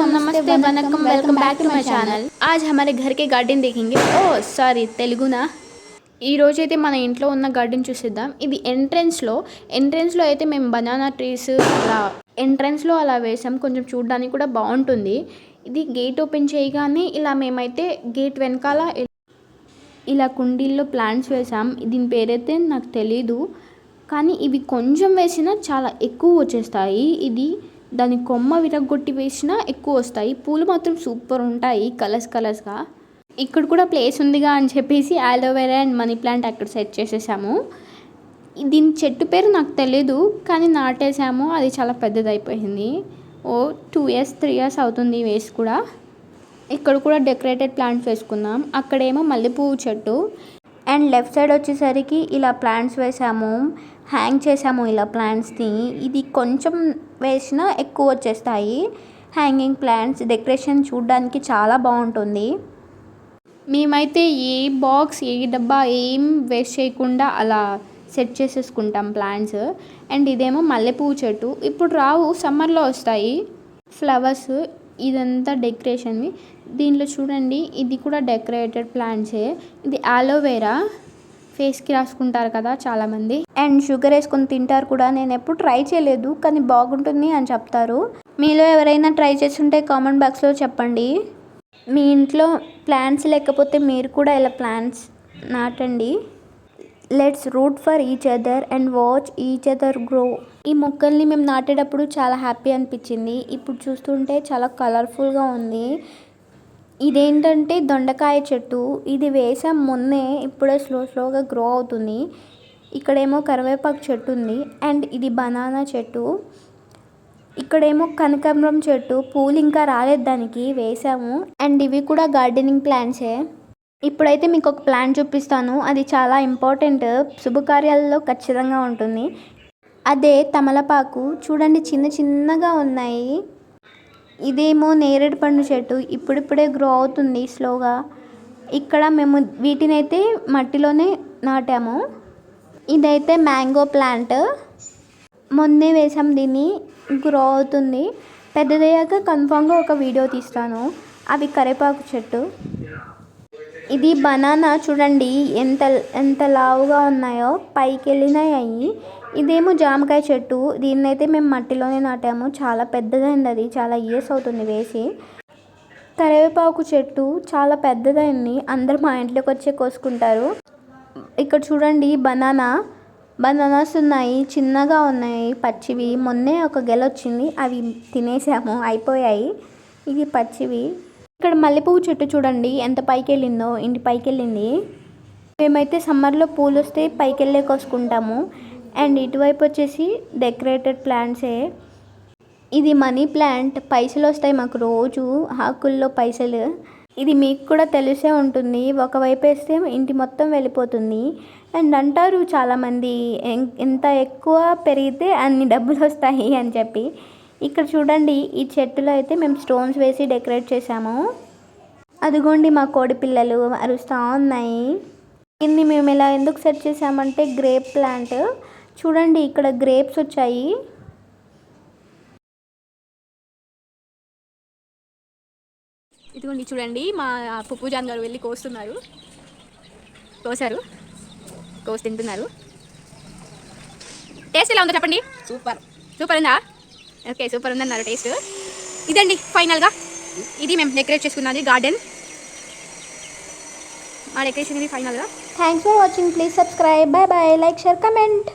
नमस्ते वनकम welcome back to my channel. आज हमारे घर के गार्डन देखेंगे। ఓ సారీ తెలుగునా। ఈ రోజు అయితే మన ఇంట్లో ఉన్న గార్డెన్ చూసేద్దాం। ఇది ఎంట్రన్స్ లో అయితే మేము బనానా ట్రీస్ అలా ఎంట్రన్స్ లో అలా వేసాం, కొంచెం చూడడానికి కూడా బాగుంటుంది। ఇది గేట్ ఓపెన్ చేయగానే ఇలా మేమైతే గేట్ వెనకాల ఇలా కుండీల్లో ప్లాంట్స్ వేసాం। దీని పేరైతే నాకు తెలీదు, కానీ ఇవి కొంచెం వేసినా చాలా ఎక్కువ వచ్చేస్తాయి। ఇది దాని కొమ్మ విరగొట్టి వేసినా ఎక్కువ వస్తాయి। పూలు మాత్రం సూపర్ ఉంటాయి, కలర్స్గా। ఇక్కడ కూడా ప్లేస్ ఉందిగా అని చెప్పేసి ఆలోవెరా అండ్ మనీ ప్లాంట్ అక్కడ సెట్ చేసేసాము। దీని చెట్టు పేరు నాకు తెలీదు, కానీ నాటేసాము, అది చాలా పెద్దదైపోయింది। 2 years 3 years అవుతుంది వేసి కూడా। ఇక్కడ కూడా డెకరేటెడ్ ప్లాంట్స్ వేసుకున్నాం। అక్కడేమో మల్లెపువ్వు చెట్టు అండ్ లెఫ్ట్ సైడ్ వచ్చేసరికి ఇలా ప్లాంట్స్ వేసాము, హ్యాంగ్ చేసాము ఇలా ప్లాంట్స్ని। ఇది కొంచెం వేసినా ఎక్కువ వచ్చేస్తాయి హ్యాంగింగ్ ప్లాంట్స్। డెకరేషన్ చూడడానికి చాలా బాగుంటుంది। మేమైతే ఏ బాక్స్ ఏ డబ్బా ఏం వేస్ట్ చేయకుండా అలా సెట్ చేసేసుకుంటాం ప్లాంట్స్। అండ్ ఇదేమో మల్లెపువ్వు చెట్టు, ఇప్పుడు రావు, సమ్మర్లో వస్తాయి ఫ్లవర్స్। ఇదంతా డెకరేషన్వి। దీనిలో చూడండి, ఇది కూడా డెకరేటెడ్ ప్లాంట్సే। ఇది ఆలోవెరా, ఫేస్కి రాసుకుంటారు కదా చాలామంది, అండ్ షుగర్ వేసుకొని తింటారు కూడా। నేను ఎప్పుడు ట్రై చేయలేదు, కానీ బాగుంటుంది అని చెప్తారు। మీలో ఎవరైనా ట్రై చేస్తుంటే కామెంట్ బాక్స్లో చెప్పండి। మీ ఇంట్లో ప్లాంట్స్ లేకపోతే మీరు కూడా ఇలా ప్లాంట్స్ నాటండి। Let's root for each other and watch each other grow. ఈ మొక్కల్ని మేము నాటేటప్పుడు చాలా హ్యాపీ అనిపించింది। ఇప్పుడు చూస్తుంటే చాలా కలర్ఫుల్గా ఉంది। ఇదేంటంటే దొండకాయ చెట్టు, ఇది వేసాం మొన్నే, ఇప్పుడే స్లోగా గ్రో అవుతుంది। ఇక్కడేమో కరివేపాకు చెట్టు ఉంది, అండ్ ఇది బనానా చెట్టు। ఇక్కడేమో కనకాంబరం చెట్టు, పూలు ఇంకా రాలేదు దానికి, వేసాము। అండ్ ఇవి కూడా గార్డెనింగ్ ప్లాంట్సే। ఇప్పుడైతే మీకు ఒక ప్లాంట్ చూపిస్తాను, అది చాలా ఇంపార్టెంట్, శుభకార్యాలలో ఖచ్చితంగా ఉంటుంది। అదే తమలపాకు, చూడండి చిన్నగా ఉన్నాయి। ఇదేమో నేరేడు పండు చెట్టు, ఇప్పుడిప్పుడే గ్రో అవుతుంది స్లోగా। ఇక్కడ మేము వీటినైతే మట్టిలోనే నాటాము। ఇదైతే మ్యాంగో ప్లాంట్, మొన్నే వేసాం, దీన్ని గ్రో అవుతుంది। పెద్దదయ్యాక కన్ఫామ్గా ఒక వీడియో తీస్తాను। అవి కరివేపాకు చెట్టు। ఇది బనానా, చూడండి ఎంత లావుగా ఉన్నాయో, పైకి వెళ్ళినాయి అవి। ఇదేమో జామకాయ చెట్టు, దీన్నైతే మేము మట్టిలోనే నాటాము, చాలా పెద్దదైంది, అది చాలా ఇయర్స్ అవుతుంది వేసి। కరివేపాకు చెట్టు చాలా పెద్దదైంది, అందరూ మా ఇంట్లోకి వచ్చే కోసుకుంటారు। ఇక్కడ చూడండి బనానాస్ ఉన్నాయి, చిన్నగా ఉన్నాయి, పచ్చివి। మొన్నే ఒక గెలొచ్చింది, అవి తినేసాము, అయిపోయాయి। ఇవి పచ్చివి। ఇక్కడ మల్లెపువ్వు చెట్టు చూడండి ఎంత పైకి వెళ్ళిందో, ఇంటి పైకి వెళ్ళింది। మేమైతే సమ్మర్లో పూలు వస్తే పైకి వెళ్ళే కోసుకుంటాము। అండ్ ఇటువైపు వచ్చేసి డెకరేటెడ్ ప్లాంట్సే। ఇది మనీ ప్లాంట్, పైసలు వస్తాయి మాకు రోజు, ఆకుల్లో పైసలు। ఇది మీకు కూడా తెలిసే ఉంటుంది, ఒకవైపు వేస్తే ఇంటి మొత్తం వెళ్ళిపోతుంది। అండ్ అంటారు చాలామంది, ఎంత ఎక్కువ పెరిగితే అన్ని డబ్బులు వస్తాయి అని చెప్పి। ఇక్కడ చూడండి, ఈ చెట్టులో అయితే మేము స్టోన్స్ వేసి డెకరేట్ చేసాము। అదిగోండి మా కోడి పిల్లలు అరుస్తూ ఉన్నాయి। దీన్ని మేము ఇలా ఎందుకు సెట్ చేసామంటే గ్రేప్ ప్లాంట్, చూడండి ఇక్కడ గ్రేప్స్ వచ్చాయి। ఇదిగోండి చూడండి, మా పుప్పుజాన్ గారు వెళ్ళి కోసారు, కోసి తింటున్నారు। టేస్ట్ ఎలా ఉందో చెప్పండి। సూపర్ ఉందా? ఓకే, సూపర్ ఉందన్నారు టేస్ట్। ఇదండి ఫైనల్గా, ఇది మేము డెకరేట్ చేసుకున్నది గార్డెన్, మా డెకరేషన్ ఇది ఫైనల్గా। Thanks for watching, please subscribe, by by, like, share, comment.